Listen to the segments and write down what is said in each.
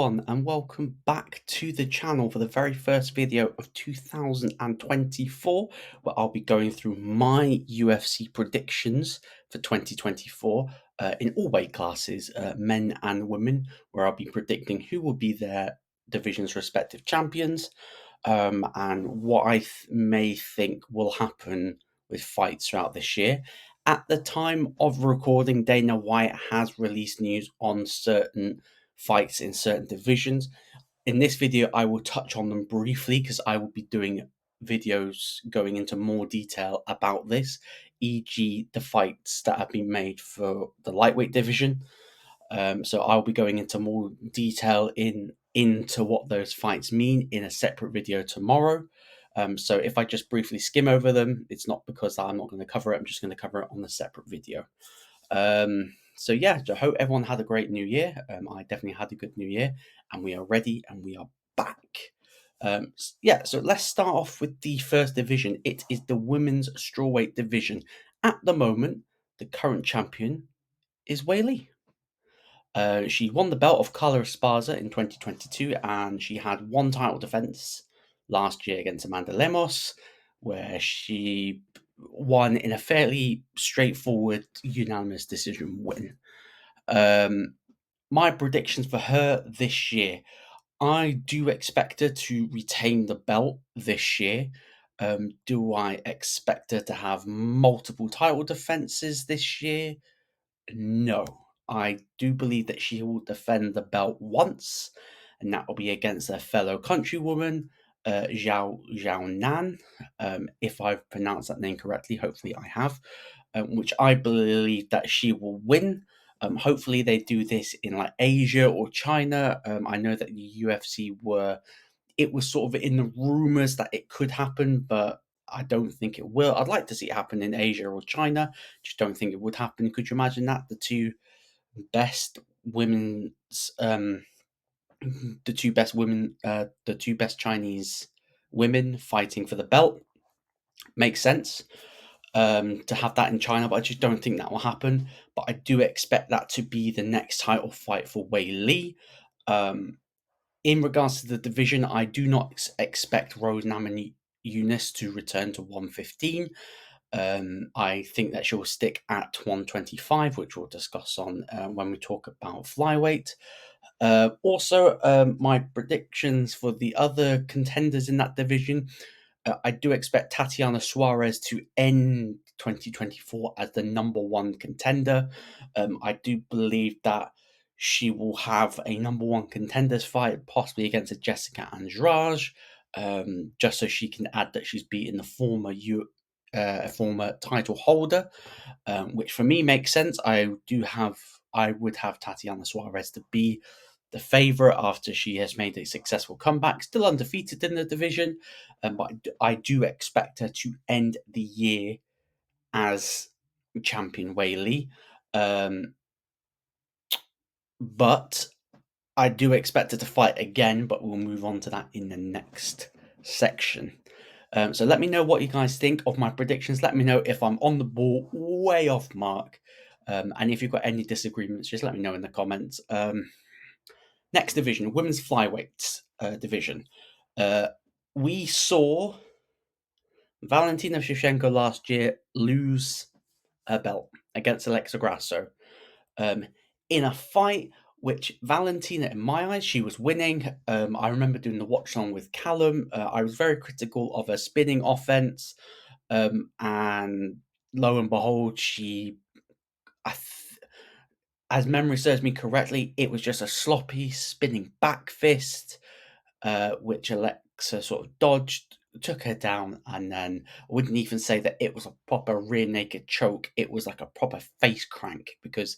everyone, and welcome back to the channel for the very first video of 2024, where I'll be going through my UFC predictions for 2024 in all weight classes, men and women, where I'll be predicting who will be their division's respective champions, and what I may think will happen with fights throughout this year. At the time of recording, Dana White has released news on certain fights in certain divisions. In this video, I will touch on them briefly because I will be doing videos going into more detail about this, e.g., the fights that have been made for the lightweight division. So I'll be going into more detail into what those fights mean in a separate video tomorrow. So if I just briefly skim over them, it's not because I'm not going to cover it. I'm just going to cover it on a separate video. So yeah, I hope everyone had a great new year. I definitely had a good new year, and we are ready and we are back. So let's start off with the first division. It is the women's strawweight division. At the moment, the current champion is Weili. She won the belt of Carla Esparza in 2022, and she had one title defense last year against Amanda Lemos, where she won in a fairly straightforward, unanimous decision win. My predictions for her this year: I do expect her to retain the belt this year. Do I expect her to have multiple title defenses this year? No. I do believe that she will defend the belt once, and that will be against her fellow countrywoman, Zhao Nan. If I've pronounced that name correctly, hopefully I have, which I believe that she will win. Hopefully they do this in like Asia or China. I know that the UFC it was sort of in the rumors that it could happen, but I don't think it will. I'd like to see it happen in Asia or China. Just don't think it would happen. Could you imagine that? Best women's the two best women the two best Chinese women fighting for the belt. Makes sense to have that in China, but I just don't think that will happen. But I do expect that to be the next title fight for Weili. In regards to the division, I do not expect Rose Namajunas to return to 115. I think that she'll stick at 125, which we'll discuss on when we talk about flyweight. My predictions for the other contenders in that division: I do expect Tatiana Suarez to end 2024 as the number one contender. I do believe that she will have a number one contenders fight, possibly against a Jessica Andrade, just so she can add that she's beaten the former title holder, which for me makes sense. I would have Tatiana Suarez to be the favorite after she has made a successful comeback, still undefeated in the division, but I do expect her to end the year as champion Weili. But I do expect her to fight again, but we'll move on to that in the next section. So let me know what you guys think of my predictions. Let me know if I'm on the ball, way off mark. And if you've got any disagreements, just let me know in the comments. Next division, women's flyweight division. We saw Valentina Shevchenko last year lose her belt against Alexa Grasso in a fight which Valentina, in my eyes, she was winning. I remember doing the watch along with Callum. I was very critical of her spinning offense, and lo and behold, as memory serves me correctly, it was just a sloppy spinning back fist, which Alexa sort of dodged, took her down, and then I wouldn't even say that it was a proper rear naked choke. It was like a proper face crank, because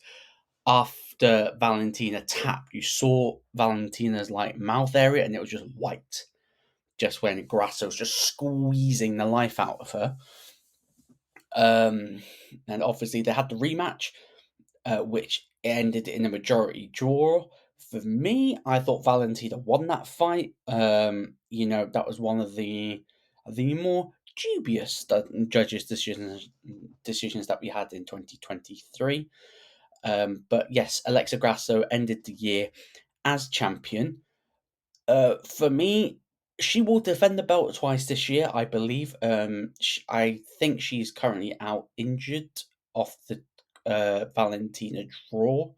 after Valentina tapped, you saw Valentina's like mouth area, and it was just white, just when Grasso was just squeezing the life out of her. And obviously they had the rematch, which ended in a majority draw. For me, I thought Valentina won that fight. That was one of the more dubious judges' decisions that we had in 2023. But yes, Alexa Grasso ended the year as champion, for me, she will defend the belt twice this year, I believe. I think she's currently out injured off the Valentina draw.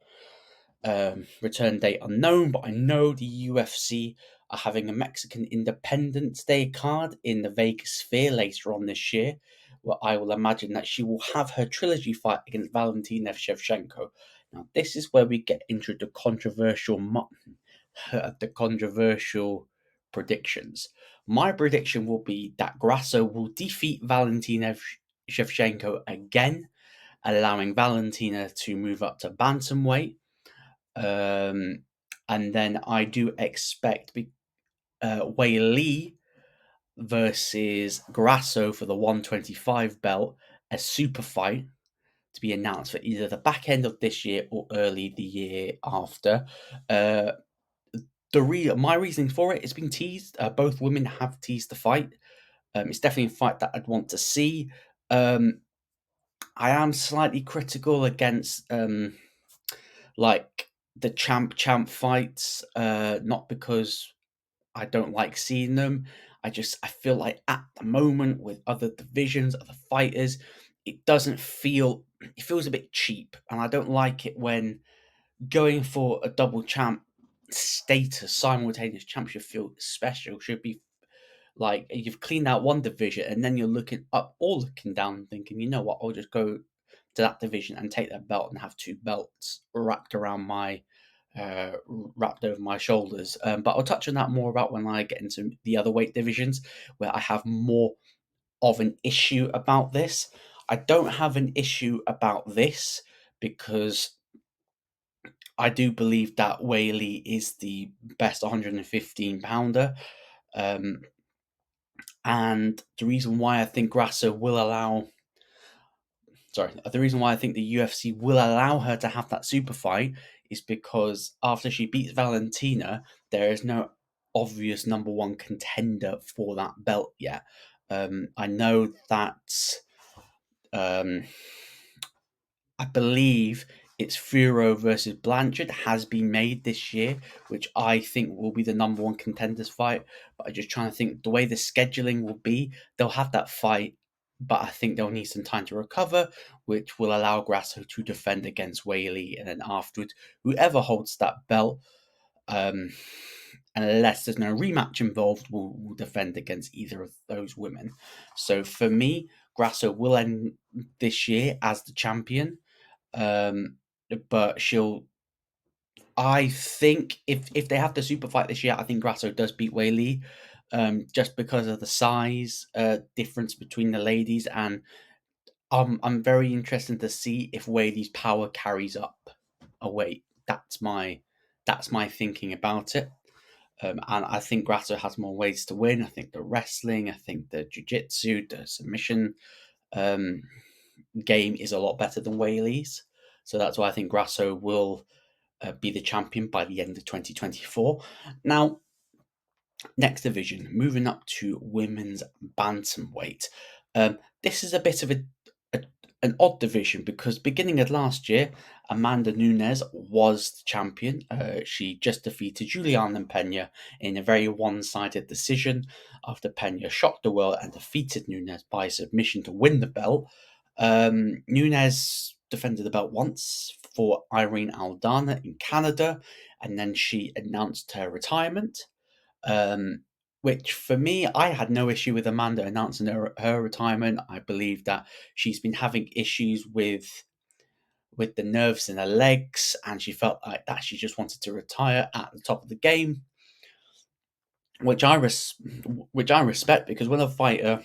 Return date unknown, but I know the UFC are having a Mexican Independence Day card in the Vegas Sphere later on this year, where I will imagine that she will have her trilogy fight against Valentina Shevchenko. Now, this is where we get into the controversial predictions. My prediction will be that Grasso will defeat Valentina Shevchenko again, allowing Valentina to move up to bantamweight. And then I do expect Wei Li versus Grasso for the 125 belt, a super fight to be announced for either the back end of this year or early the year after. Uh, my reasoning for it, it's been teased. Both women have teased the fight. It's definitely a fight that I'd want to see. Um, I am slightly critical against like the champ fights, not because I don't like seeing them. I feel like at the moment with other divisions, other fighters, it feels a bit cheap, and I don't like it when going for a double champ status, simultaneous championship feel special should be like you've cleaned out one division and then you're looking up or looking down thinking, you know what, I'll just go to that division and take that belt and have two belts wrapped over my shoulders. But I'll touch on that more about when I get into the other weight divisions where I have more of an issue about this. I don't have an issue about this because I do believe that Whaley is the best 115 pounder. Um, and the reason why I think the UFC will allow her to have that super fight is because after she beats Valentina, there is no obvious number one contender for that belt yet. I know that um, I believe it's Furo versus Blanchard has been made this year, which I think will be the number one contenders fight. But I'm just trying to think the way the scheduling will be, they'll have that fight, but I think they'll need some time to recover, which will allow Grasso to defend against Whaley, and then afterwards, whoever holds that belt, um, unless there's no rematch involved, will defend against either of those women. So for me, Grasso will end this year as the champion. Um, but I think if they have the super fight this year, I think Grasso does beat Wei Li, just because of the size difference between the ladies, and I'm very interested to see if Wei Li's power carries up a weight. That's my thinking about it. And I think Grasso has more ways to win. I think the wrestling, I think the jiu-jitsu, the submission um, game is a lot better than Wei Li's. So that's why I think Grasso will be the champion by the end of 2024. Now, next division, moving up to women's bantamweight. This is a bit of a an odd division because beginning of last year, Amanda Nunes was the champion. She just defeated Juliana Pena in a very one-sided decision after Pena shocked the world and defeated Nunes by submission to win the belt. Nunes defended the belt once for Irene Aldana in Canada, and then she announced her retirement. Um, which for me, I had no issue with Amanda announcing her retirement. I believe that she's been having issues with the nerves in her legs, and she felt like that she just wanted to retire at the top of the game, which which I respect because when a fighter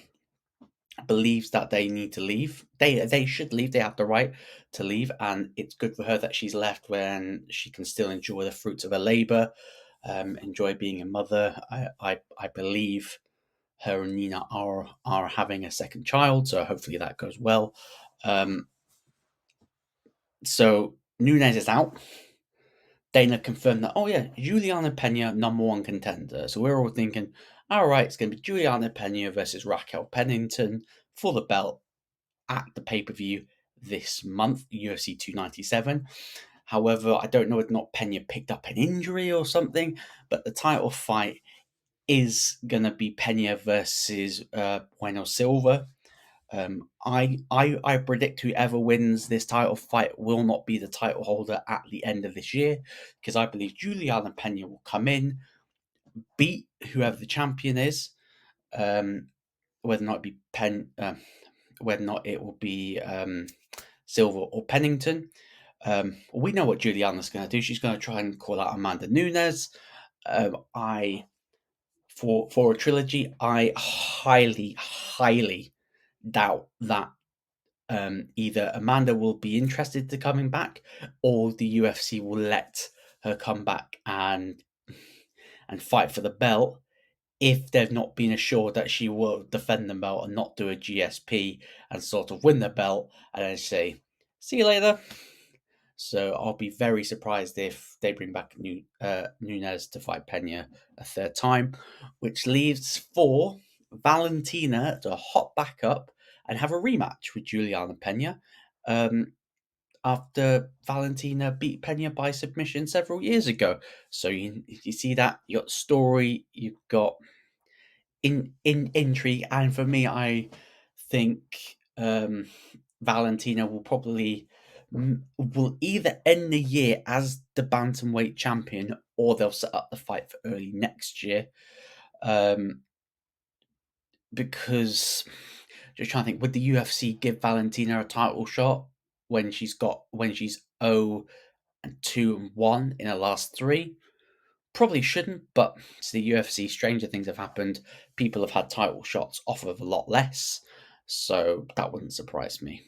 believes that they need to leave, they should leave. They have the right to leave, and it's good for her that she's left when she can still enjoy the fruits of her labor, enjoy being a mother. I believe her and Nina are having a second child, so hopefully that goes well. Um, so Nunez is out. Dana confirmed that, oh yeah, Juliana Pena, number one contender. So we're all thinking, all right, it's going to be Juliana Pena versus Raquel Pennington for the belt at the pay per view this month, UFC 297. However, I don't know whether or not Pena picked up an injury or something, but the title fight is going to be Pena versus Bueno Silva. I predict whoever wins this title fight will not be the title holder at the end of this year, because I believe Juliana Pena will come in, beat whoever the champion is, whether or not it be whether or not it will be Silva or Pennington. We know what Juliana's going to do. She's going to try and call out Amanda Nunes. I for a trilogy, I highly doubt that either Amanda will be interested to coming back, or the UFC will let her come back and fight for the belt if they've not been assured that she will defend the belt and not do a GSP and sort of win the belt and then say, "See you later." So I'll be very surprised if they bring back Nunes to fight Pena a third time, which leaves for Valentina to hop back up and have a rematch with Juliana Pena, after Valentina beat Pena by submission several years ago. So you see that, you got story, you've got in intrigue, and for me, I think Valentina will probably will either end the year as the bantamweight champion, or they'll set up the fight for early next year. Because just trying to think, would the UFC give Valentina a title shot when she's 0-2-1 in her last three? Probably shouldn't, but it's the UFC. Stranger things have happened. People have had title shots off of a lot less, so that wouldn't surprise me.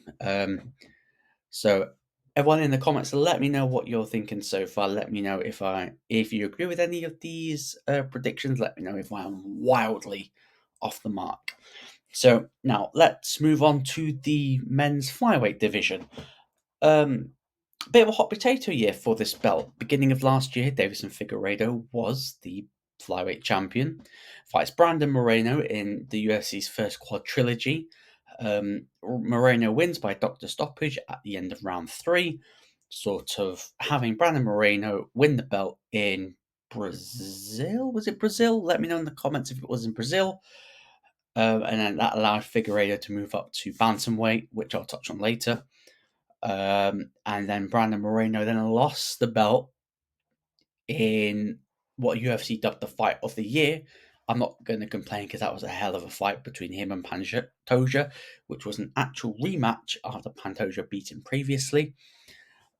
So everyone in the comments, let me know what you're thinking so far. Let me know if you agree with any of these predictions. Let me know if I'm wildly off the mark. So now let's move on to the men's flyweight division. Bit of a hot potato year for this belt. Beginning of last year, Davison Figueiredo was the flyweight champion. Fights Brandon Moreno in the UFC's first quadrilogy. Moreno wins by doctor stoppage at the end of round 3, sort of having Brandon Moreno win the belt in Brazil. Was it Brazil? Let me know in the comments if it was in Brazil. And then that allowed Figueiredo to move up to bantamweight, which I'll touch on later. And then Brandon Moreno then lost the belt in what UFC dubbed the fight of the year. I'm not going to complain because that was a hell of a fight between him and Pantoja, which was an actual rematch after Pantoja beat him previously.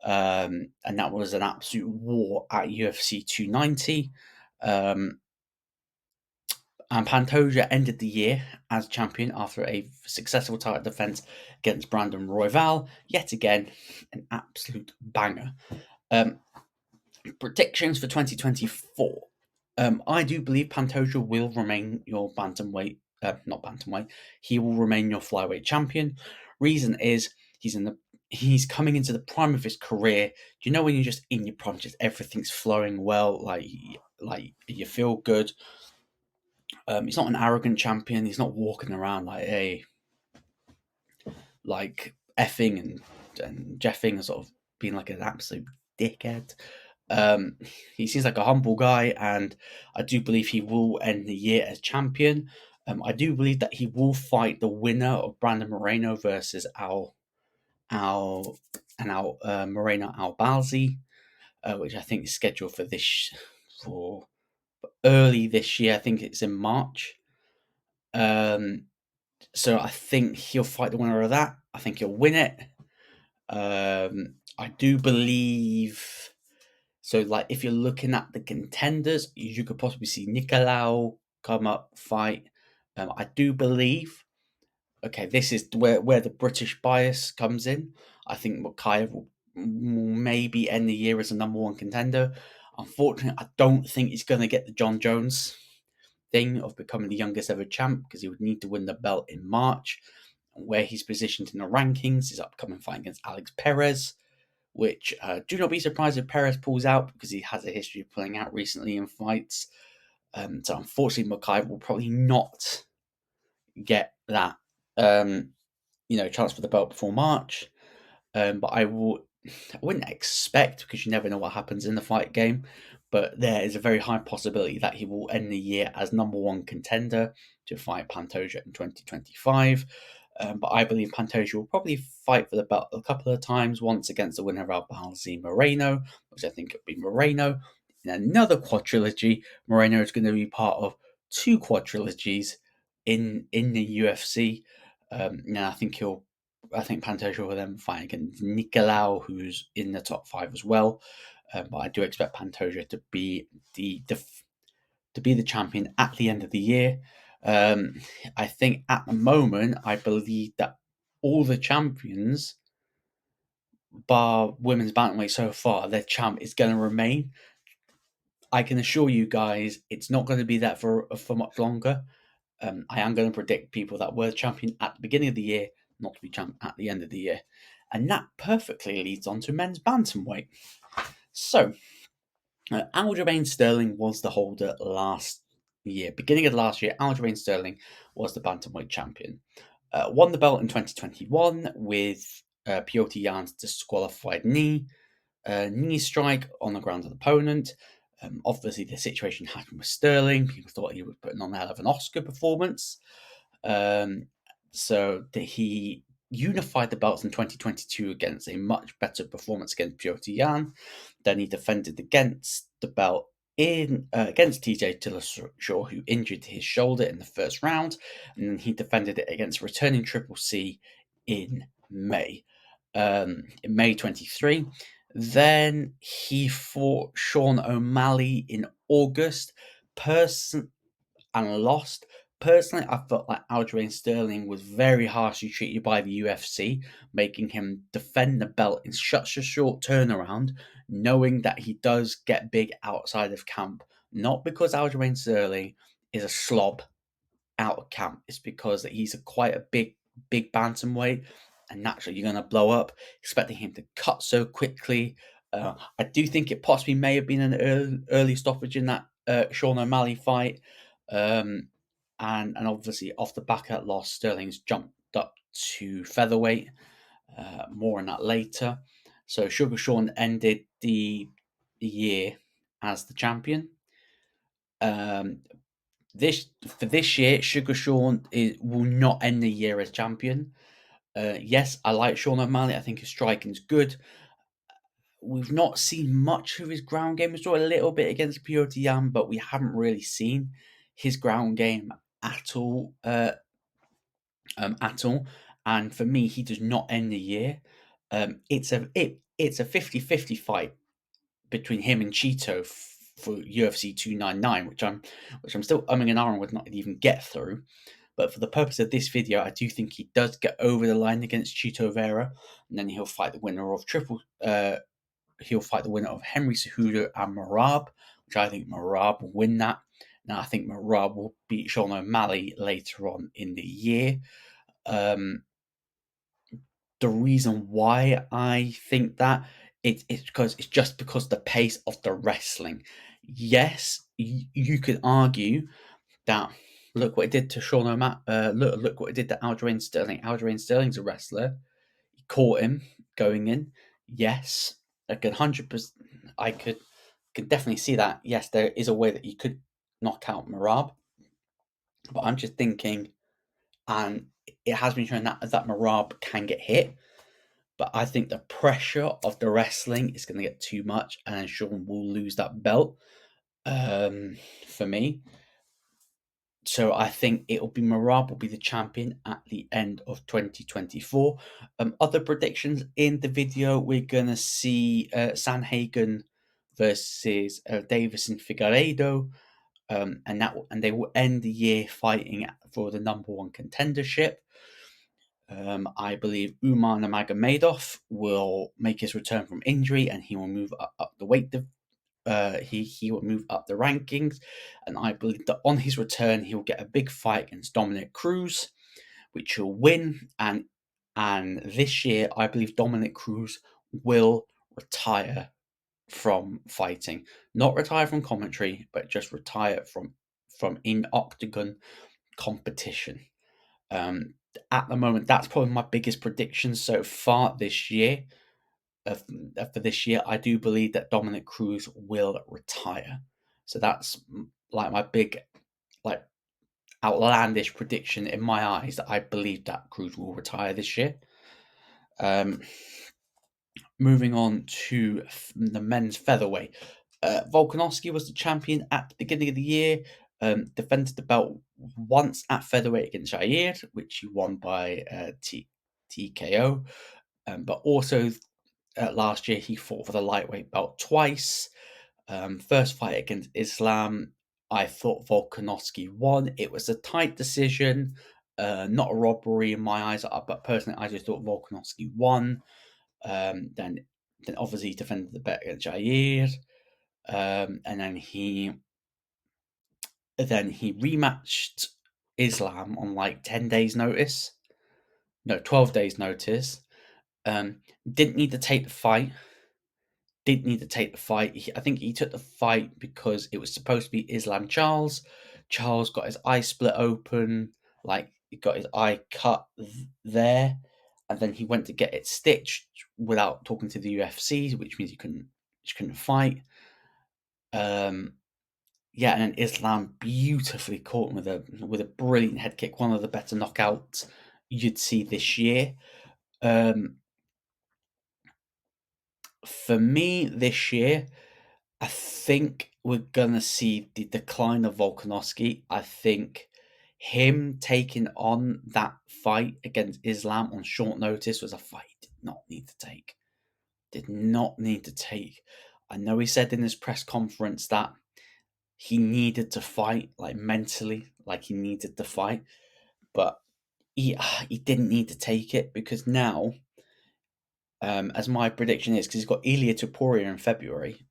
And that was an absolute war at UFC 290. And Pantoja ended the year as champion after a successful title defense against Brandon Royval. Yet again, an absolute banger. Predictions for 2024. I do believe Pantoja will remain your bantamweight, not bantamweight. He will remain your flyweight champion. Reason is he's coming into the prime of his career. Do you know when you're just in your prime, just everything's flowing well, like you feel good. He's not an arrogant champion. He's not walking around like effing and jeffing and sort of being like an absolute dickhead. He seems like a humble guy, and I do believe he will end the year as champion. I do believe that he will fight the winner of Brandon Moreno versus Moreno Albazi, which I think is scheduled for early this year. I think it's in March. So I think he'll fight the winner of that. I think he'll win it. I do believe. So, like, if you're looking at the contenders, you could possibly see Nicolau come up, fight. I do believe. Okay, this is where the British bias comes in. I think Mokaev will maybe end the year as a number one contender. Unfortunately, I don't think he's going to get the John Jones thing of becoming the youngest ever champ, because he would need to win the belt in March. Where he's positioned in the rankings, his upcoming fight against Alex Perez, which do not be surprised if Perez pulls out, because he has a history of pulling out recently in fights. So unfortunately, Mokaev will probably not get that chance for the belt before March. But I wouldn't expect, because you never know what happens in the fight game, but there is a very high possibility that he will end the year as number one contender to fight Pantoja in 2025. But I believe Pantoja will probably fight for the belt a couple of times, once against the winner of Albalzi Moreno, which I think it would be Moreno. In another quadrilogy, Moreno is going to be part of two quadrilogies in the UFC. And I think Pantoja will then fight against Nicolau, who's in the top five as well. But I do expect Pantoja to be the champion at the end of the year. Um, I think at the moment, I believe that all the champions, bar women's bantamweight so far, their champ is going to remain. I can assure you guys, it's not going to be that for much longer. I am going to predict people that were champion at the beginning of the year not to be champ at the end of the year. And that perfectly leads on to men's bantamweight. So, Aljamain Sterling was the holder last year. Beginning of last year, Aljamain Sterling was the bantamweight champion. Won the belt in 2021 with Piotr Jan's disqualified knee strike on the ground of the opponent. Obviously, the situation happened with Sterling. People thought he was putting on a hell of an Oscar performance. Um, he unified the belts in 2022 against a much better performance against Piotr Jan. Then he defended against the belt in against TJ Dillashaw, who injured his shoulder in the first round, and then he defended it against returning Triple C in May. In May 23. Then he fought Sean O'Malley in August. And lost. Personally, I felt like Aljamain Sterling was very harshly treated by the UFC, making him defend the belt in such a short turnaround, knowing that he does get big outside of camp. Not because Aljamain Sterling is a slob out of camp, it's because he's quite a big bantamweight, and naturally you're going to blow up. Expecting him to cut so quickly. I do think it possibly may have been an early stoppage in that Sean O'Malley fight. And obviously off the back of that loss, Sterling's jumped up to featherweight. More on that later. So Sugar Sean ended the year as the champion. Um, this year, Sugar Sean will not end the year as champion. Yes, I like Sean O'Malley. I think his striking's good. We've not seen much of his ground game. We saw a little bit against Piotr Jan, but we haven't really seen his ground game at all. At all. And for me, he does not end the year. It's a 50-50 fight between him and Cheeto for UFC 299, which I'm still umming and ahhing with, not even get through. But for the purpose of this video, I do think he does get over the line against Chito Vera, and then he'll fight the winner of he'll fight the winner of Henry Cejudo and Marab, which I think Marab will win that. Now I think Marab will beat Sean O'Malley later on in the year. Um, the reason why I think that it's just because the pace of the wrestling. Yes, you could argue that look what it did to Sean O'Malley. Look what it did to Aljamain Sterling. Aljamain Sterling's a wrestler. He caught him going in. Yes, I could 100%. I could definitely see that. Yes, there is a way that you could knock out Marab, but I'm just thinking, and it has been shown that Marab can get hit. But I think the pressure of the wrestling is going to get too much, and Sean will lose that belt. For me, so I think it'll be Marab will be the champion at the end of 2024. Other predictions in the video, we're gonna see Sanhagen versus Davison Figueiredo, and they will end the year fighting for the number one contendership. I believe Umar Nurmagomedov will make his return from injury, and he will move up the weight he will move up the rankings, and I believe that on his return he'll get a big fight against Dominic Cruz, which he'll win. And this year I believe Dominic Cruz will retire from fighting, not retire from commentary, but just retire from in octagon competition. At the moment, that's probably my biggest prediction so far this year. for this year, I do believe that Dominic Cruz will retire. So that's like my big, like, outlandish prediction in my eyes, that I believe that Cruz will retire this year. Moving on to the men's featherweight. Volkanovski was the champion at the beginning of the year. Defended the belt once at featherweight against Jair, which he won by TKO. But also last year he fought for the lightweight belt twice. First fight against Islam, I thought Volkanovski won. It was a tight decision, not a robbery in my eyes, but personally I just thought Volkanovski won. Then obviously he defended the belt against Jair, and then he rematched Islam on like 10 days notice. No, 12 days notice. Didn't need to take the fight. I think he took the fight because it was supposed to be Islam Charles. Charles got his eye split open, like he got his eye cut there, and then he went to get it stitched without talking to the UFC, which means he couldn't fight. Yeah, and then Islam beautifully caught him with a brilliant head kick, one of the better knockouts you'd see this year. For me, this year, I think we're gonna see the decline of Volkanovski. I think him taking on that fight against Islam on short notice was a fight he did not need to take. Did not need to take. I know he said in his press conference that he needed to fight, like mentally, like he needed to fight, but he didn't need to take it, because now, as my prediction is, because he's got Ilia Topuria in February,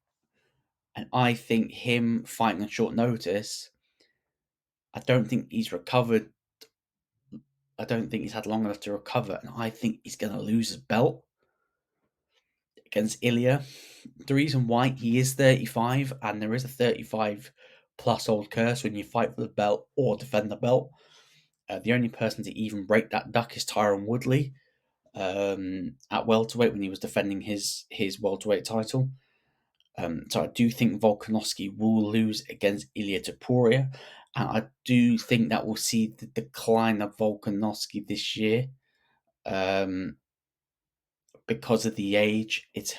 and I think him fighting on short notice, I don't think he's recovered. I don't think he's had long enough to recover, and I think he's going to lose his belt against Ilia. The reason why, he is 35, and there is a 35 plus old curse when you fight for the belt or defend the belt. The only person to even break that duck is Tyron Woodley at welterweight when he was defending his welterweight title. So I do think Volkanovski will lose against Ilia Topuria, and I do think that we'll see the decline of Volkanovski this year, because of the age. It's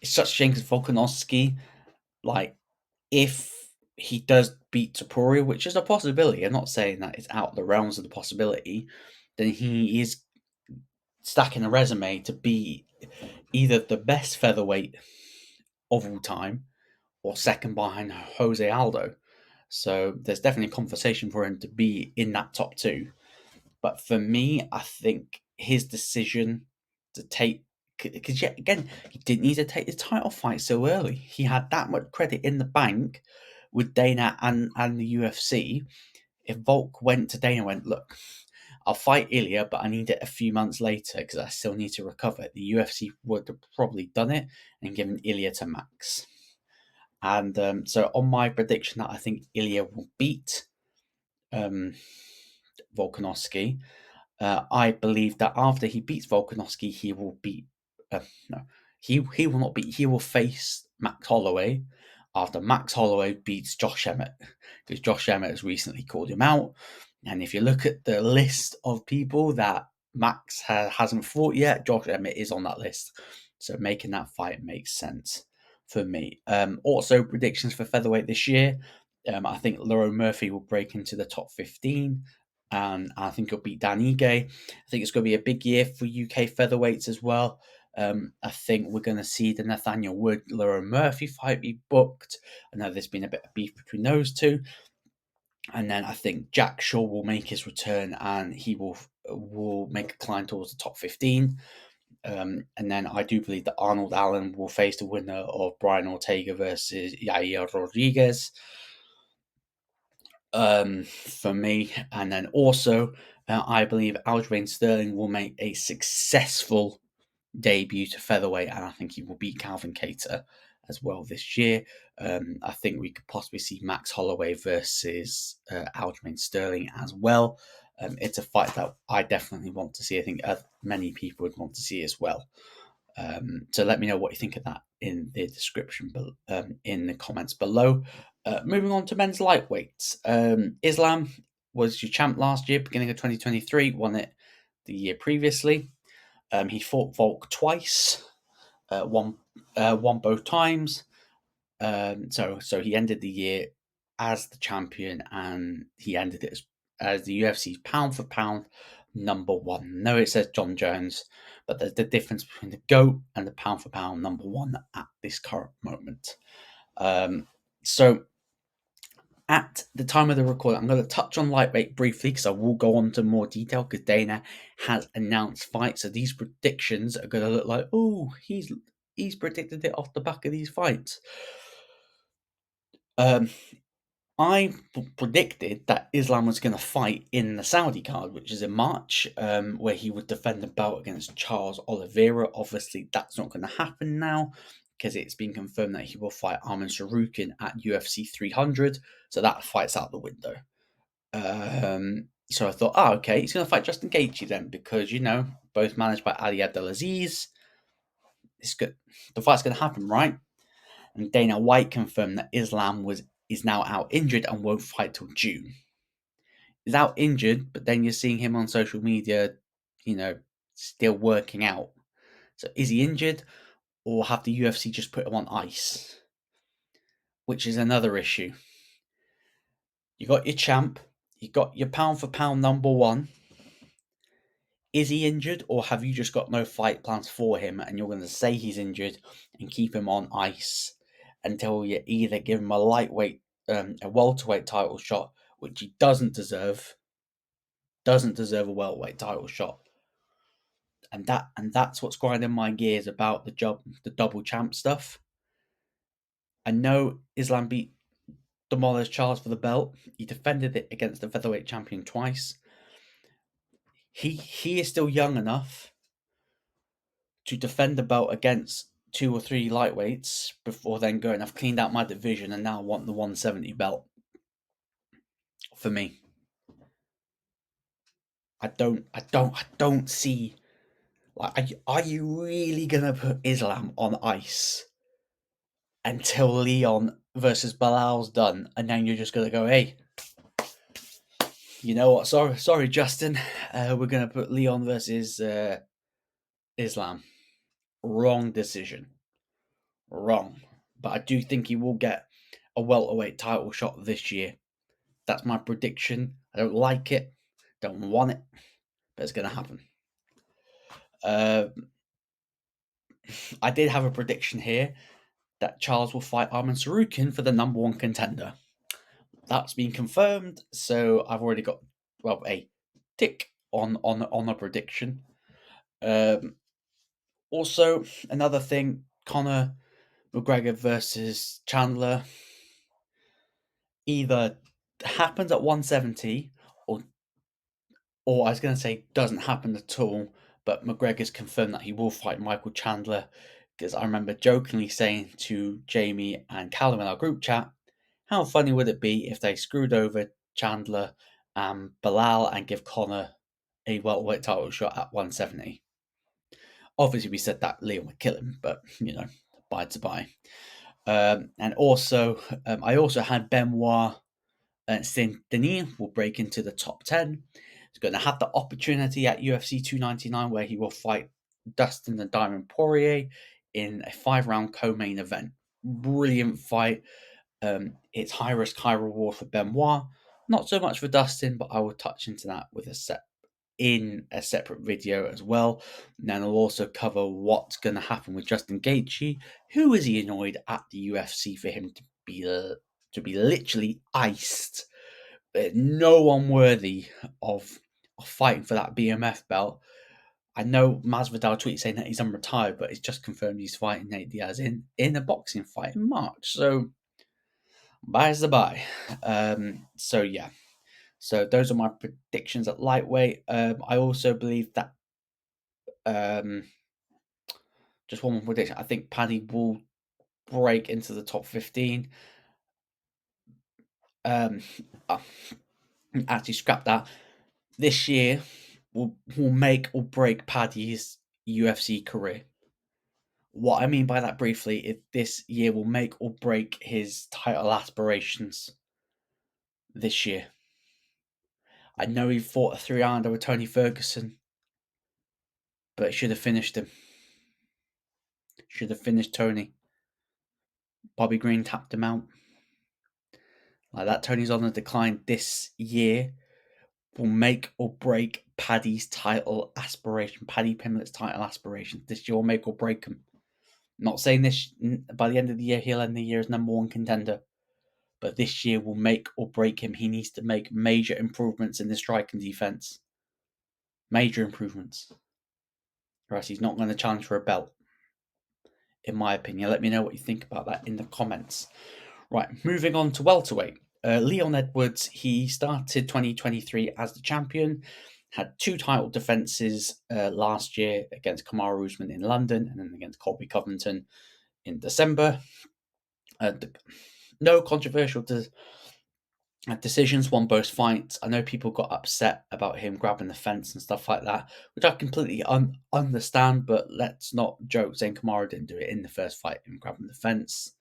such a shame, because Volkanovski, like, if he does beat Topuria, which is a possibility, I'm not saying that it's out of the realms of the possibility, then he is stacking a resume to be either the best featherweight of all time or second behind Jose Aldo. So there's definitely a conversation for him to be in that top two. But for me, I think his decision to take, because yet again, he didn't need to take the title fight so early. He had that much credit in the bank with Dana and the UFC. If Volk went to Dana and went, look, I'll fight Ilya, but I need it a few months later because I still need to recover, the UFC would have probably done it and given Ilya to Max. And so on my prediction that I think Ilya will beat Volkanovski, I believe that after he beats Volkanovski, he will beat. No, he will not beat. He will face Max Holloway after Max Holloway beats Josh Emmett, because Josh Emmett has recently called him out. And if you look at the list of people that Max hasn't fought yet, Josh Emmett is on that list. So making that fight makes sense for me. Also, predictions for featherweight this year. I think Laurel Murphy will break into the top 15, and I think he'll beat Dan Ige. I think it's going to be a big year for UK featherweights as well. I think we're going to see the Nathaniel Wood Laurel Murphy fight be booked. I know there's been a bit of beef between those two. And then I think Jack Shaw will make his return, and he will make a climb towards the top 15. And then I do believe that Arnold Allen will face the winner of Brian Ortega versus Yair Rodriguez. For me, and then also I believe Aljamain Sterling will make a successful debut to featherweight, and I think he will beat Calvin Kattar as well this year. I think we could possibly see Max Holloway versus Aljamain Sterling as well. It's a fight that I definitely want to see. I think many people would want to see as well. So let me know what you think of that in the description, in the comments below. Moving on to men's lightweights. Islam was your champ last year, beginning of 2023, won it the year previously. He fought Volk twice, won both times. So he ended the year as the champion, and he ended it as the UFC's pound for pound number one. No, it says John Jones, but there's the difference between the GOAT and the pound for pound number one at this current moment. So at the time of the recording, I'm going to touch on lightweight briefly because I will go on to more detail because Dana has announced fights. So these predictions are going to look like, oh, he's predicted it off the back of these fights. I predicted that Islam was going to fight in the Saudi card, which is in March, where he would defend the belt against Charles Oliveira. Obviously, that's not going to happen now because it's been confirmed that he will fight Arman Sarukin at UFC 300. So that fight's out the window. So I thought, okay, he's going to fight Justin Gaethje then because, both managed by Ali Abdelaziz. It's good. The fight's going to happen, right? And Dana White confirmed that Islam is now out injured and won't fight till June. He's out injured, but then you're seeing him on social media, still working out. So is he injured, or have the UFC just put him on ice? Which is another issue. You got your champ, you got your pound for pound number one. Is he injured, or have you just got no fight plans for him and you're going to say he's injured and keep him on ice until you either give him a lightweight, a welterweight title shot, which he doesn't deserve a welterweight title shot, and that's what's grinding my gears about the double champ stuff. I know Islam demolished Charles for the belt. He defended it against the featherweight champion twice. He is still young enough to defend the belt against 2 or 3 lightweights before then going, I've cleaned out my division and now I want the 170 belt. For me, I don't see, like, are you really gonna put Islam on ice until Leon versus Bilal's done, and then you're just gonna go, hey, you know what? Sorry, Justin, we're gonna put Leon versus Islam. Wrong decision. Wrong. But I do think he will get a welterweight title shot this year. That's my prediction. I don't like it, don't want it, but it's gonna happen. I did have a prediction here that Charles will fight Arman Sarukin for the number one contender. That's been confirmed, so I've already got a tick on a prediction. Also, another thing, Conor McGregor versus Chandler either happens at 170 or I was going to say doesn't happen at all, but McGregor's confirmed that he will fight Michael Chandler, because I remember jokingly saying to Jamie and Callum in our group chat, how funny would it be if they screwed over Chandler and Bilal and give Conor a welterweight title shot at 170? Obviously, we said that Leon would kill him, but, bye to bye. And also, I also had Benoit Saint Denis will break into the top 10. He's going to have the opportunity at UFC 299 where he will fight Dustin the Diamond Poirier in a 5-round co-main event. Brilliant fight. It's high risk, high reward for Benoit. Not so much for Dustin, but I will touch into that with a separate video as well. And then I'll also cover what's going to happen with Justin Gaethje. Who is he annoyed at the UFC for him to be literally iced? No one worthy of fighting for that BMF belt. I know Masvidal tweeted saying that he's unretired, but it's just confirmed he's fighting Nate Diaz in a boxing fight in March. So, bye's the bye. So yeah. So those are my predictions at lightweight. I also believe that just one more prediction. I think Paddy will break into the top 15. Actually, scrap that. This year will make or break Paddy's UFC career. What I mean by that briefly is this year will make or break his title aspirations this year. I know he fought a 3-rounder with Tony Ferguson, but should have finished him. Should have finished Tony. Bobby Green tapped him out. Like that, Tony's on the decline this year will make or break Paddy's title aspiration, Paddy Pimblett's title aspiration. This year will make or break him. Not saying this by the end of the year he'll end the year as number one contender, but this year will make or break him. He needs to make major improvements in the striking defense. Major improvements. Or else he's not going to challenge for a belt, in my opinion. Let me know what you think about that in the comments. Right, moving on to welterweight. Leon Edwards, he started 2023 as the champion, had 2 title defenses last year against Kamaru Usman in London and then against Colby Covington in December. No controversial decisions, won both fights. I know people got upset about him grabbing the fence and stuff like that, which I completely understand, but let's not joke saying Kamaru didn't do it in the first fight, him grabbing the fence.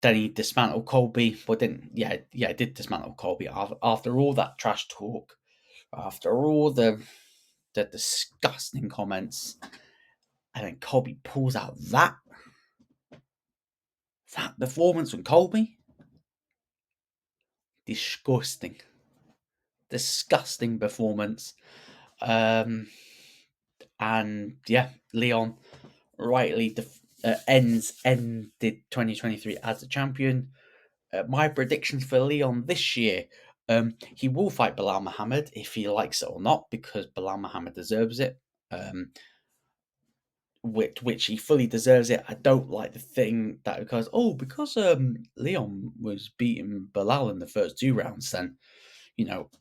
Then he dismantled Colby, but didn't. Yeah, did dismantle Colby after all that trash talk, after all the disgusting comments, and then Colby pulls out that performance from Colby. Disgusting performance. And yeah, Leon rightly ended 2023 as the champion. My predictions for Leon this year, he will fight Bilal Muhammad if he likes it or not, because Bilal Muhammad deserves it. Which he fully deserves it. I don't like the thing that because Leon was beating Bilal in the first 2 rounds, then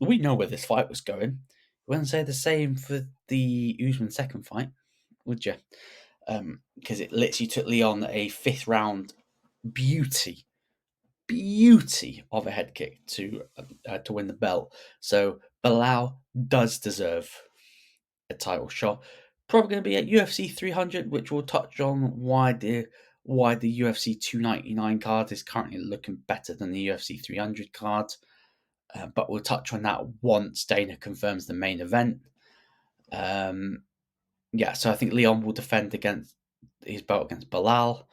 we know where this fight was going. You wouldn't say the same for the Usman second fight, would you? Because it literally took Leon a 5th round beauty of a head kick to win the belt. So Bilal does deserve a title shot. Probably going to be at UFC 300, which we'll touch on why the UFC 299 card is currently looking better than the UFC 300 card. But we'll touch on that once Dana confirms the main event. So I think Leon will defend against his belt against Bilal.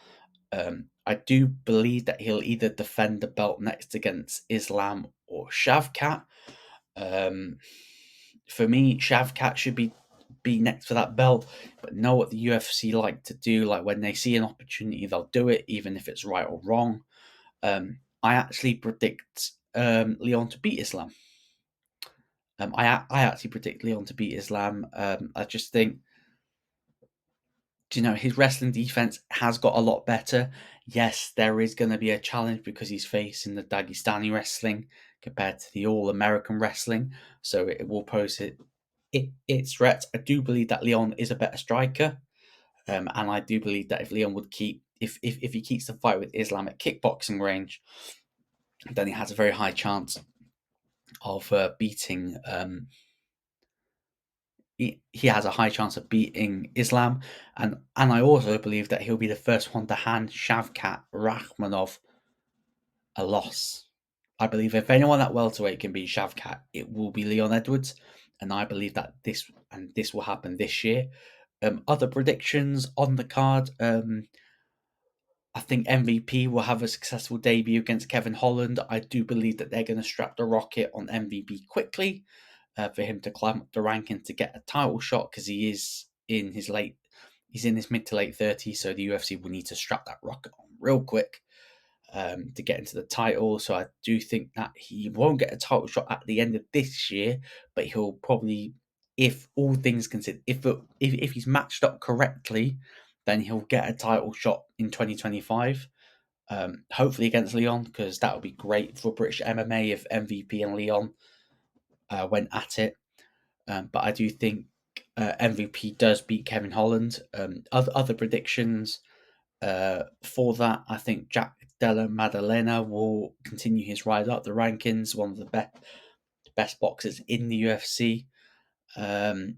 I do believe that he'll either defend the belt next against Islam or Shavkat. For me, Shavkat should be next for that belt, but know what the UFC like to do. Like when they see an opportunity, they'll do it, even if it's right or wrong. I actually predict Leon to beat Islam. I actually predict Leon to beat Islam. I just think, his wrestling defense has got a lot better. Yes, there is going to be a challenge because he's facing the Dagestani wrestling compared to the all-American wrestling, so it will pose its threats. I do believe that Leon is a better striker, and I do believe that if Leon would if he keeps the fight with Islam at kickboxing range, then he has a very high chance of beating. He has a high chance of beating Islam, and I also believe that he'll be the first one to hand Shavkat Rakhmonov a loss. I believe if anyone at welterweight can beat Shavkat, it will be Leon Edwards, and I believe that this will happen this year. Other predictions on the card. I think MVP will have a successful debut against Kevin Holland. I do believe that they're going to strap the rocket on MVP quickly for him to climb up the ranking to get a title shot, because he is in his mid to late 30s, so the UFC will need to strap that rocket on real quick to get into the title. So I do think that he won't get a title shot at the end of this year, but he'll probably, if all things considered, if he's matched up correctly, then he'll get a title shot in 2025. Hopefully against Leon, because that would be great for British MMA if MVP and Leon went at it. But I do think MVP does beat Kevin Holland. Other predictions for that, I think Jack Della Maddalena will continue his rise up the rankings, one of the best boxers in the UFC. Um,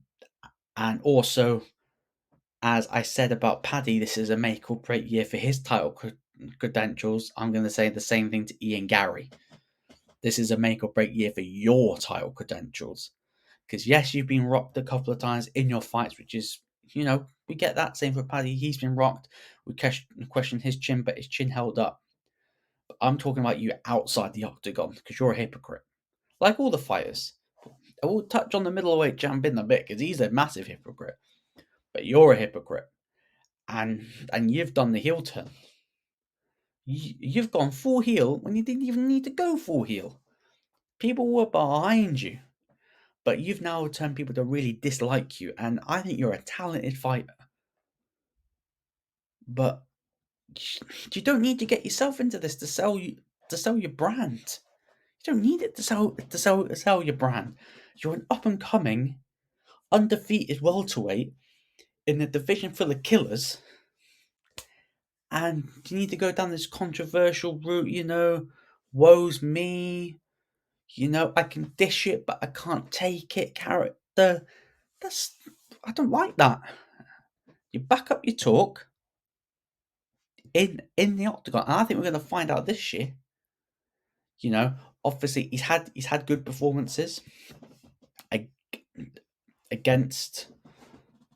and also, as I said about Paddy, this is a make or break year for his title credentials. I'm going to say the same thing to Ian Gary. This is a make or break year for your title credentials. Because yes, you've been rocked a couple of times in your fights, which is, we get that. Same for Paddy. He's been rocked. We question his chin, but his chin held up. But I'm talking about you outside the octagon because you're a hypocrite. Like all the fighters. I will touch on the middleweight champ in a bit because he's a massive hypocrite. But you're a hypocrite. And you've done the heel turn. You've gone full heel when you didn't even need to go full heel. People were behind you. But you've now turned people to really dislike you. And I think you're a talented fighter. But you don't need to get yourself into this to sell your brand. You don't need it to sell your brand. You're an up and coming, undefeated welterweight in a division full of killers, and you need to go down this controversial route. Woe's me. I can dish it, but I can't take it. Character. That's I don't like that. You back up your talk in the octagon, and I think we're going to find out this year. Obviously he's had good performances against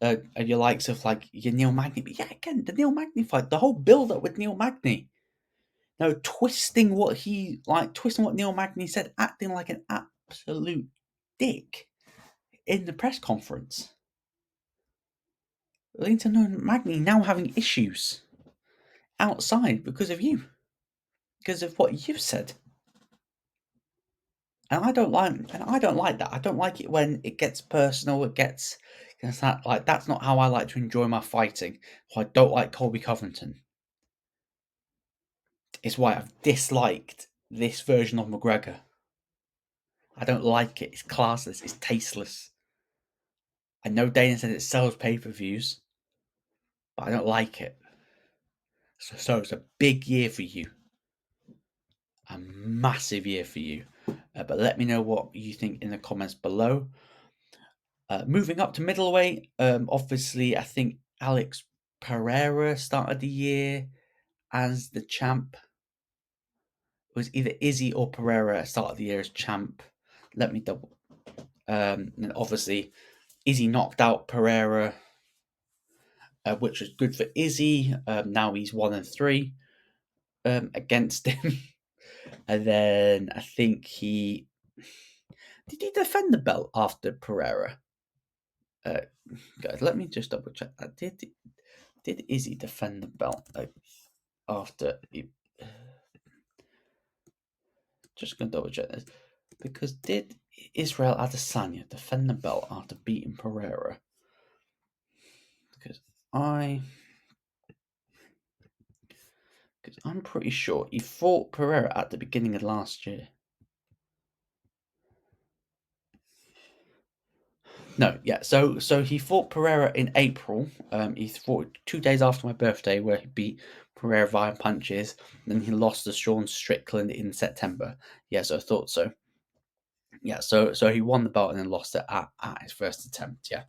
your likes of like your Neil Magny. But yeah, again, the Neil Magny fight, the whole build up with Neil Magny. Twisting what Neil Magny said, acting like an absolute dick in the press conference. Leading to Neil Magny now having issues outside because of you, because of what you've said. And I don't like that. I don't like it when it gets personal. That's not how I like to enjoy my fighting. I don't like Colby Covington. It's why I've disliked this version of McGregor. I don't like it. It's classless. It's tasteless. I know Dana said it sells pay-per-views, but I don't like it. So it's a big year for you. A massive year for you. But let me know what you think in the comments below. Moving up to middleweight, obviously, I think Alex Pereira started the year as the champ. It was either Izzy or Pereira started the year as champ. Let me double. And obviously, Izzy knocked out Pereira, which was good for Izzy. Now he's 1-3 against him. And then I think did he defend the belt after Pereira? Guys, let me just double check that. Did Izzy defend the belt after he? Just gonna double check this because did Israel Adesanya defend the belt after beating Pereira? Because I'm pretty sure he fought Pereira at the beginning of last year. No, yeah. So he fought Pereira in April. He fought 2 days after my birthday, where he beat Pereira via punches. Then he lost to Sean Strickland in September. Yeah, so I thought so. Yeah, so he won the belt and then lost it at his first attempt. Yeah,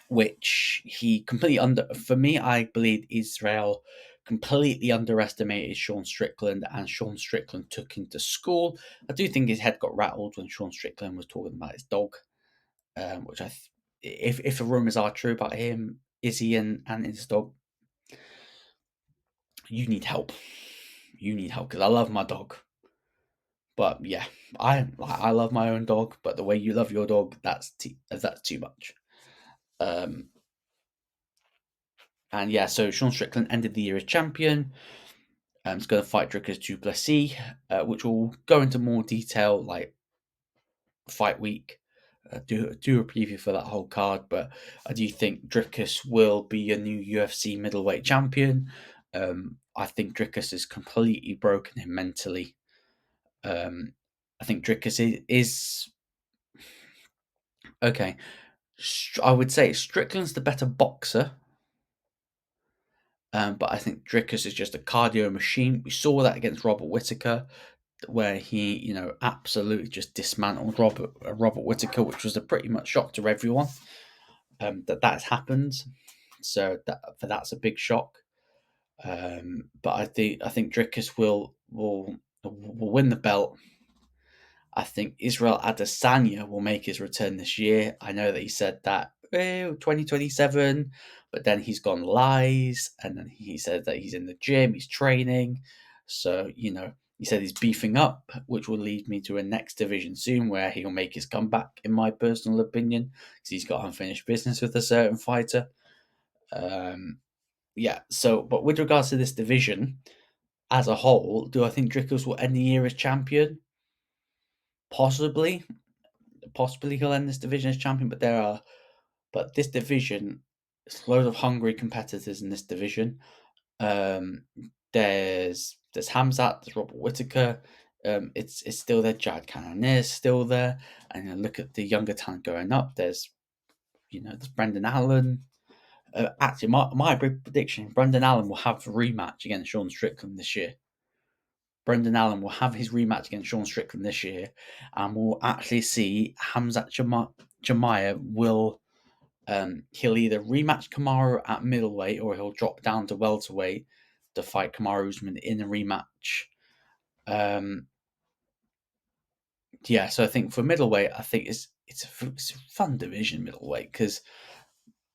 which he completely for me, I believe Israel completely underestimated Sean Strickland, and Sean Strickland took him to school. I do think his head got rattled when Sean Strickland was talking about his dog, which if the rumors are true about him, Izzy and his dog, you need help. You need help because I love my dog. But yeah, I love my own dog, but the way you love your dog, that's too much. And yeah, so Sean Strickland ended the year as champion. He's going to fight Dricus du Plessis, which will go into more detail like fight week. Do a preview for that whole card, but I do think Dricus will be a new UFC middleweight champion. I think Dricus has completely broken him mentally. I think Dricus is okay. I would say Strickland's the better boxer. But I think Dricus is just a cardio machine. We saw that against Robert Whittaker. where he, absolutely just dismantled Robert Whittaker, which was a pretty much shock to everyone, that has happened. So that's a big shock. But I think Dricus will win the belt. I think Israel Adesanya will make his return this year. I know that he said that 2027, but then he's gone lies, and then he said that he's in the gym, he's training. So, he said he's beefing up, which will lead me to a next division soon where he'll make his comeback, in my personal opinion, because he's got unfinished business with a certain fighter. Yeah, so, but with regards to this division as a whole, do I think Dricus will end the year as champion? Possibly. Possibly he'll end this division as champion, but this division, there's loads of hungry competitors in this division. There's Hamzat, there's Robert Whittaker. It's still there. Jad Cannonier's still there, and then look at the younger talent going up. There's Brendan Allen. Actually, my big prediction: Brendan Allen will have a rematch against Sean Strickland this year. Brendan Allen will have his rematch against Sean Strickland this year, and we'll actually see Hamzat Chimaev will he'll either rematch Kamaru at middleweight or he'll drop down to welterweight to fight Kamaru Usman in a rematch. Yeah, so I think for middleweight, I think it's a fun division middleweight because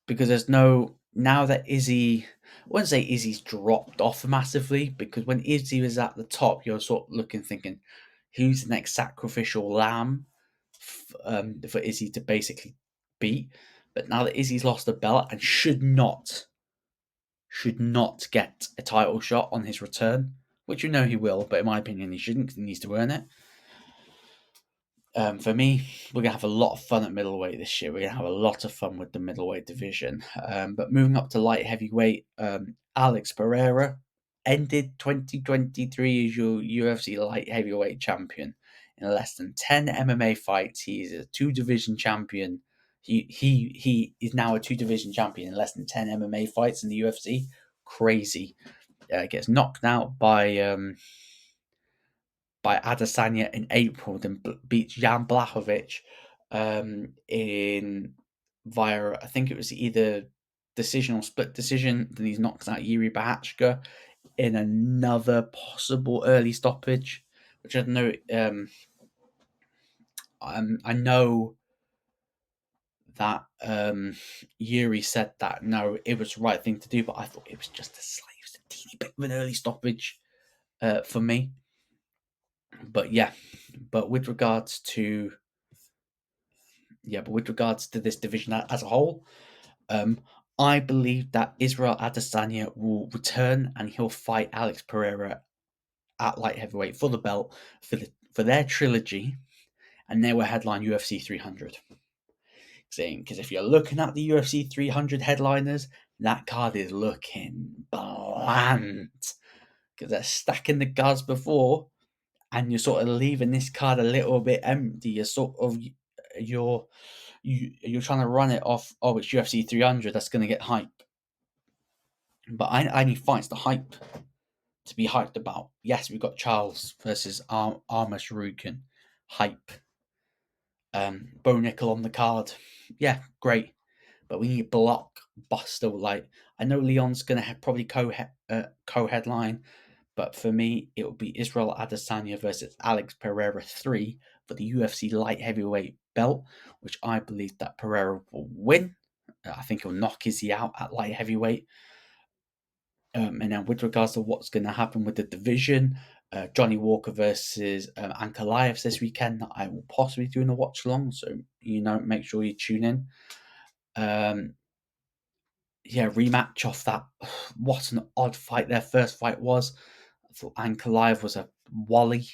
there's no now that Izzy. I wouldn't say Izzy's dropped off massively because when Izzy was at the top, you're sort of looking, thinking, who's the next sacrificial lamb for Izzy to basically beat. But now that Izzy's lost the belt and should not get a title shot on his return, which he will, but in my opinion he shouldn't because he needs to earn it. For me, we're going to have a lot of fun at middleweight this year. We're going to have a lot of fun with the middleweight division. But moving up to light heavyweight, Alex Pereira ended 2023 as your UFC light heavyweight champion. In less than 10 MMA fights, he's a two-division champion. He is now a two-division champion in less than 10 MMA fights in the UFC. Crazy. Gets knocked out by Adesanya in April, then beats Jan Blachowicz in via, I think it was either decision or split decision. Then he's knocked out Yuri Bahachka in another possible early stoppage, which I don't know. I know that Yuri said that no, it was the right thing to do, but I thought it was just a teeny bit of an early stoppage for me. But yeah, but with regards to this division as a whole, I believe that Israel Adesanya will return and he'll fight Alex Pereira at light heavyweight for the belt for their trilogy, and they will headline UFC 300. Saying because if you're looking at the UFC 300 headliners, that card is looking bland because they're stacking the cards before, and you're sort of leaving this card a little bit empty. You're trying to run it off. Oh, it's UFC 300. That's going to get hype. But I need fights to be hyped about. Yes, we've got Charles versus Arma Sharukin. Hype. Bo Nickel on the card. Yeah, great. But we need blockbuster. Like I know Leon's going to probably co-headline, but for me it would be Israel Adesanya versus Alex Pereira 3 for the UFC light heavyweight belt, which I believe that Pereira will win. I think he'll knock Izzy out at light heavyweight. And then with regards to what's going to happen with the division, Johnny Walker versus Ankalaev this weekend, I will possibly do in a watch along. So make sure you tune in. Rematch off that. What an odd fight their first fight was. I thought Ankalaev was a wally.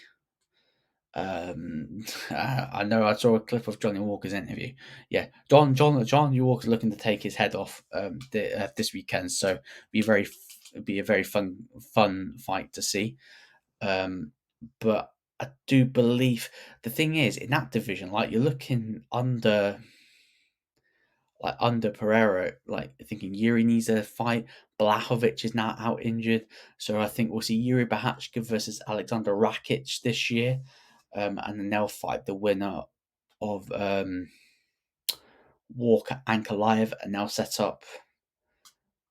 I know I saw a clip of Johnny Walker's interview. Yeah, John Walker's looking to take his head off this weekend, so be a very fun fight to see. But I do believe the thing is in that division, like you're looking under like under Pereira, like thinking Yuri needs a fight. Blachowicz is now out injured, so I think we'll see Yuri Bahachka versus Alexander Rakic this year, and then they'll fight the winner of Walker Ankalaev, and they'll set up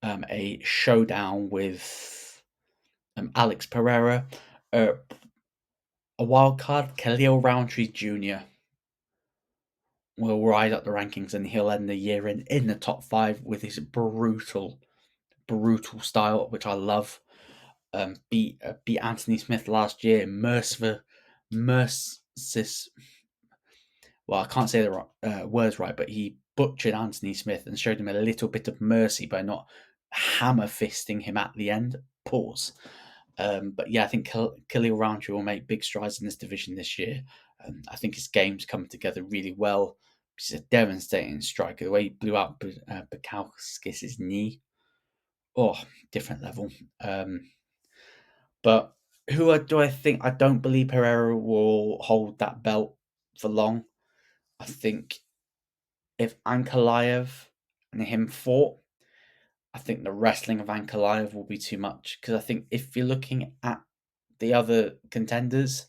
a showdown with Alex Pereira. A wild card, Khalil Roundtree Jr. will rise up the rankings, and he'll end the year in the top 5 with his brutal style, which I love. Beat Anthony Smith last year. Mercis. Well, I can't say the words right, but he butchered Anthony Smith and showed him a little bit of mercy by not hammer fisting him at the end. Pause. But yeah, I think Khalil Roundtree will make big strides in this division this year. I think his game's come together really well. He's a devastating striker. The way he blew out Bukowski's knee, different level. But who do I think? I don't believe Pereira will hold that belt for long. I think if Ankalaev and him fought, I think the wrestling of Ankalaev will be too much. Because I think if you're looking at the other contenders,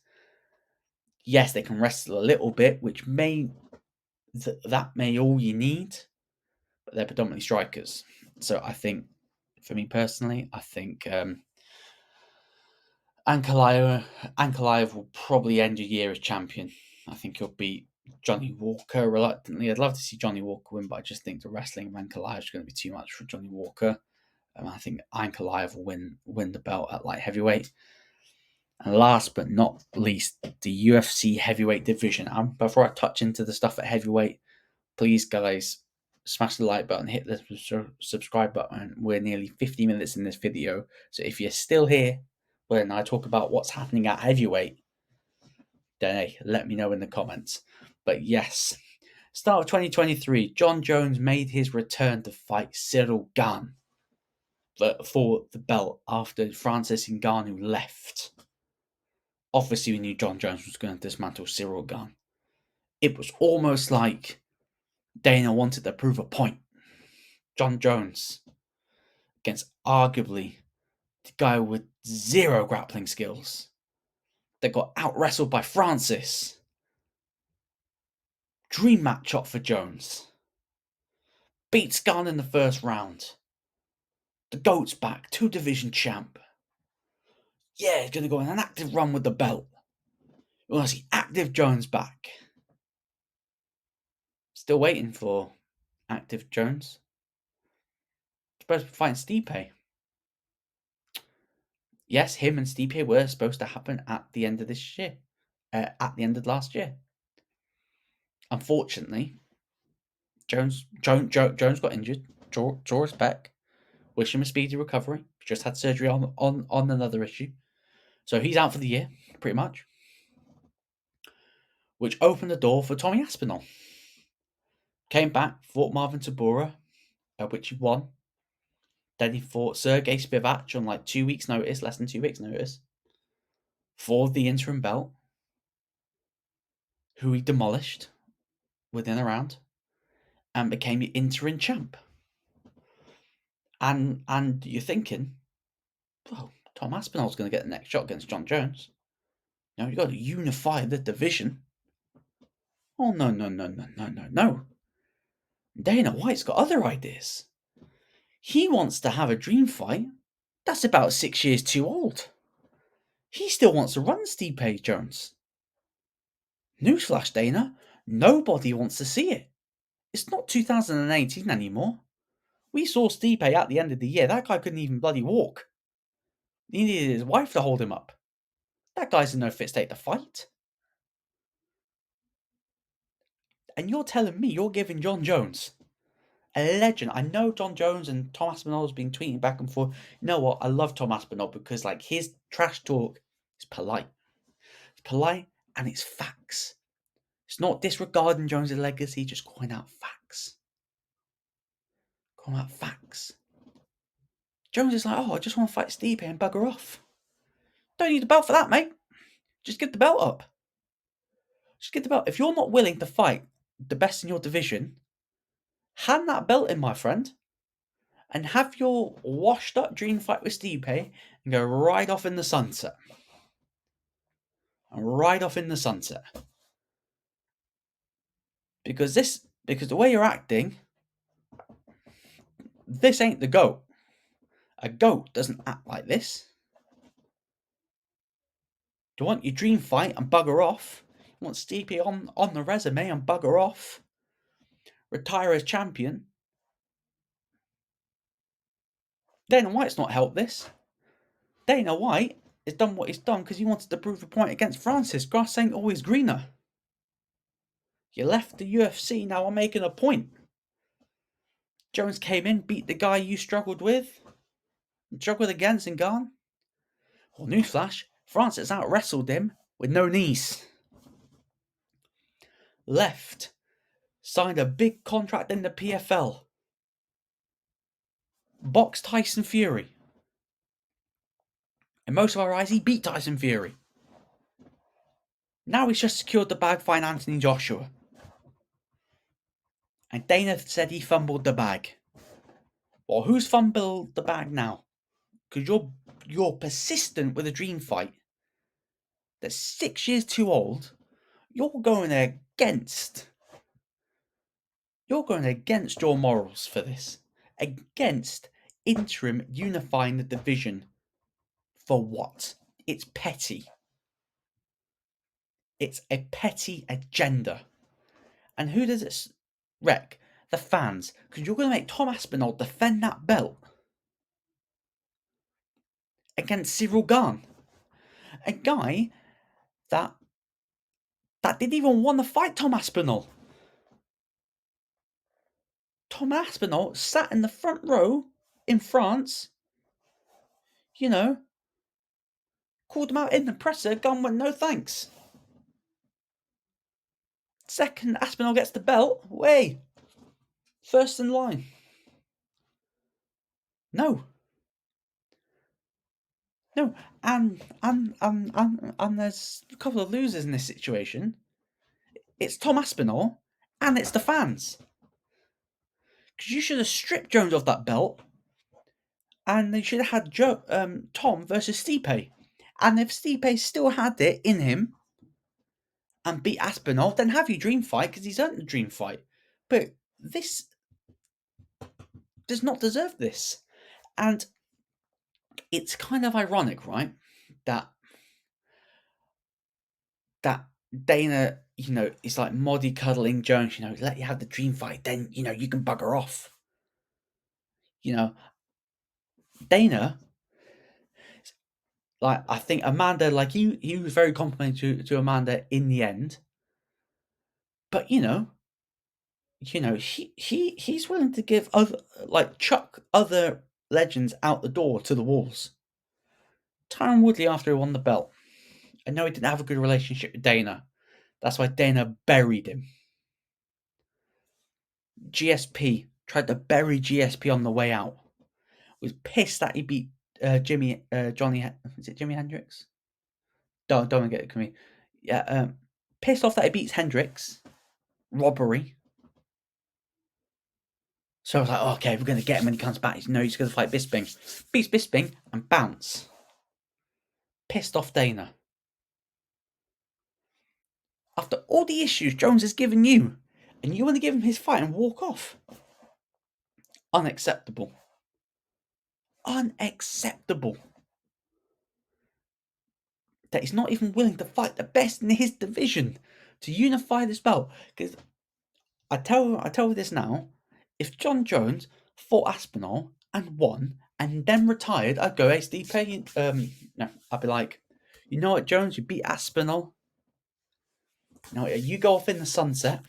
yes, they can wrestle a little bit, which that may all you need, but they're predominantly strikers. So I think, for me personally, I think Ankalaev will probably end the year as champion. I think he'll beat Johnny Walker reluctantly. I'd love to see Johnny Walker win, but I just think the wrestling of Ankalaev is going to be too much for Johnny Walker. I think Ankalaev will win the belt at light heavyweight. And last but not least, the UFC heavyweight division. Before I touch into the stuff at heavyweight, please, guys, smash the like button, hit the subscribe button. We're nearly 50 minutes in this video. So if you're still here when I talk about what's happening at heavyweight, then hey, let me know in the comments. But yes, start of 2023, Jon Jones made his return to fight Cyril Gane for the belt after Francis Ngannou left. Obviously, we knew Jon Jones was going to dismantle Cyril Gane. It was almost like Dana wanted to prove a point. Jon Jones against arguably the guy with zero grappling skills that got out-wrestled by Francis. Dream matchup for Jones. Beats Gane in the first round. The GOAT's back, 2-division champ. Yeah, he's going to go on an active run with the belt. We want to see active Jones back. Still waiting for active Jones. Supposed to be fighting Stipe. Yes, him and Stipe were supposed to happen at the end of this year. At the end of last year. Unfortunately, Jones got injured. Draw his back. Wish him a speedy recovery. Just had surgery on another issue. So he's out for the year, pretty much. Which opened the door for Tommy Aspinall. Came back, fought Marvin Tabora, which he won. Then he fought Sergey Spivak on like 2 weeks' notice, less than 2 weeks' notice, for the interim belt, who he demolished within a round, and became the interim champ. And you're thinking, oh, Tom Aspinall's going to get the next shot against Jon Jones. No, you've got to unify the division. Oh, no. Dana White's got other ideas. He wants to have a dream fight that's about 6 years too old. He still wants to run Stipe Jones. Newsflash, Dana, nobody wants to see it. It's not 2018 anymore. We saw Stipe at the end of the year. That guy couldn't even bloody walk. He needed his wife to hold him up. That guy's in no fit state to fight. And you're telling me you're giving Jon Jones, a legend. I know Jon Jones and Tom Aspinall has been tweeting back and forth. You know what? I love Tom Aspinall because like his trash talk is polite. It's polite and it's facts. It's not disregarding Jones' legacy, just calling out facts. Calling out facts. Jones is like, oh, I just want to fight Stipe and bugger off. Don't need the belt for that, mate. Just get the belt up. Just get the belt. If you're not willing to fight the best in your division, Hand that belt in, my friend, and have your washed up dream fight with Stipe and go right off in the sunset. Right off in the sunset. Because the way you're acting, this ain't the GOAT. A GOAT doesn't act like this. Do you want your dream fight and bugger off? You want Stipe on the resume and bugger off? Retire as champion? Dana White's not helped this. Dana White has done what he's done because he wanted to prove a point against Francis. Grass ain't always greener. You left the UFC, now I'm making a point. Jones came in, beat the guy you struggled against and gone. Well, newsflash, Francis out wrestled him with no knees. Left, signed a big contract in the PFL. Boxed Tyson Fury. In most of our eyes, he beat Tyson Fury. Now he's just secured the bag fighting Anthony Joshua. And Dana said he fumbled the bag. Well, who's fumbled the bag now? Because you're persistent with a dream fight that's 6 years too old. You're going against your morals for this. Against interim unifying the division. For what? It's petty. It's a petty agenda. And who does it wreck? The fans. Because you're going to make Tom Aspinall defend that belt against Cyril Gane. A guy that didn't even want to fight Tom Aspinall. Tom Aspinall sat in the front row in France, called him out in the presser, Gunn went, no thanks. Second, Aspinall gets the belt, way. First in line. No. And there's a couple of losers in this situation. It's Tom Aspinall and it's the fans. Because you should have stripped Jones of that belt and they should have had Tom versus Stipe. And if Stipe still had it in him and beat Aspinall, then have your dream fight because he's earned the dream fight. But this does not deserve this. And it's kind of ironic, right? That Dana, is like Moddy cuddling Jones, let you have the dream fight, then, you can bugger off. Dana, like, I think Amanda, like, he was very complimentary to Amanda in the end. But, he's willing to give chuck other legends out the door to the wolves. Tyron Woodley, after he won the belt, I know he didn't have a good relationship with Dana. That's why Dana buried him. GSP tried to bury GSP on the way out. Was pissed that he beat Jimmy Hendrix? Don't get it to me. Yeah, pissed off that he beats Hendrix. Robbery. So I was like, okay, we're going to get him when he comes back. He's going to fight Bisping. Beats Bisping and bounce. Pissed off Dana. After all the issues Jones has given you, and you want to give him his fight and walk off. Unacceptable. Unacceptable. That he's not even willing to fight the best in his division to unify this belt. Because I tell you this now, if John Jones fought Aspinall and won and then retired, I'd go HDP. No, I'd be like, you know what, Jones, you beat Aspinall. No, you go off in the sunset.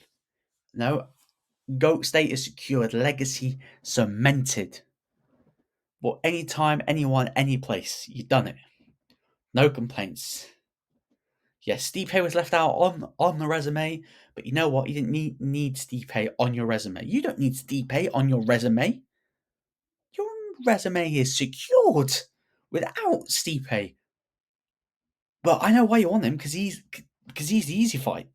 No, GOAT status secured, legacy cemented. But anytime, anyone, any place, you've done it. No complaints. Yes, Stipe was left out on the resume, but you know what? You didn't need Stipe on your resume. You don't need Stipe on your resume. Your resume is secured without Stipe. But I know why you want him, because he's the easy fight.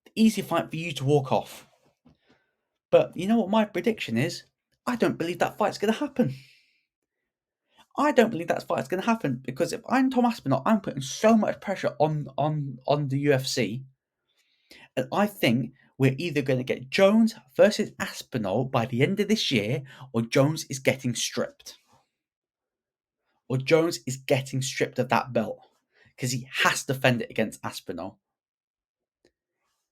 The easy fight for you to walk off. But you know what my prediction is? I don't believe that fight's going to happen. I don't believe that fight's going to happen because if I'm Tom Aspinall, I'm putting so much pressure on the UFC, and I think we're either going to get Jones versus Aspinall by the end of this year, or Jones is getting stripped. Or Jones is getting stripped of that belt because he has to defend it against Aspinall.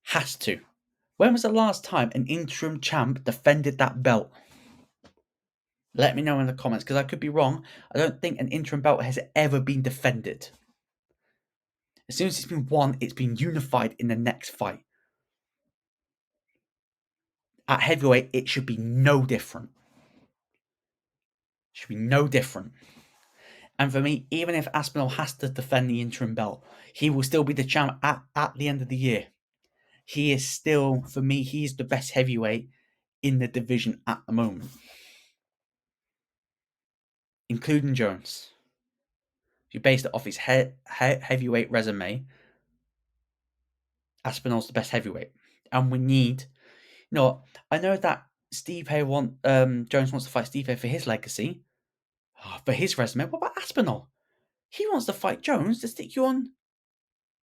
Has to. When was the last time an interim champ defended that belt? Let me know in the comments because I could be wrong. I don't think an interim belt has ever been defended. As soon as it's been won, it's been unified in the next fight. At heavyweight, it should be no different. Should be no different. And for me, even if Aspinall has to defend the interim belt, he will still be the champ at the end of the year. He is still, for me, he's the best heavyweight in the division at the moment, including Jones. If you based it off his heavyweight resume, Aspinall's the best heavyweight. And we need, I know that Jones wants to fight Stipe for his legacy, for his resume. What about Aspinall? He wants to fight Jones to stick you on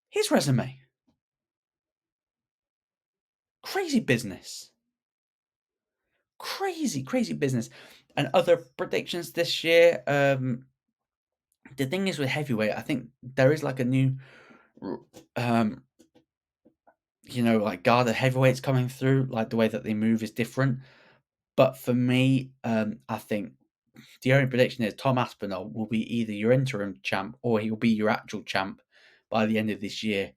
his resume. Crazy business. Crazy business. And other predictions this year. The thing is with heavyweight, I think there is like a new, like guarded heavyweights coming through. Like the way that they move is different. But for me, I think the only prediction is Tom Aspinall will be either your interim champ or he will be your actual champ by the end of this year.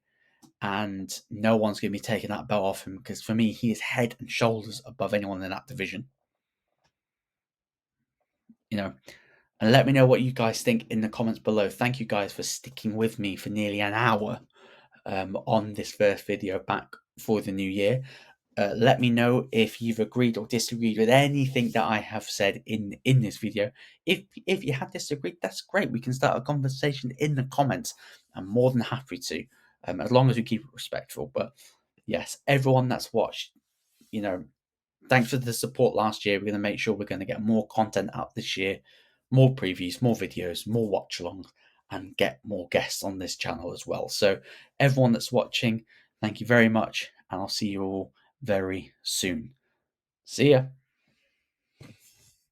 And no one's going to be taking that belt off him because for me, he is head and shoulders above anyone in that division. And let me know what you guys think in the comments below. Thank you guys for sticking with me for nearly an hour on this first video back for the new year. Let me know if you've agreed or disagreed with anything that I have said in this video. If you have disagreed, that's great. We can start a conversation in the comments. I'm more than happy to, as long as we keep it respectful. But yes, everyone that's watched, thanks for the support last year. We're going to make sure we're going to get more content out this year, more previews, more videos, more watch-alongs, and get more guests on this channel as well. So everyone that's watching, thank you very much, and I'll see you all very soon. See ya.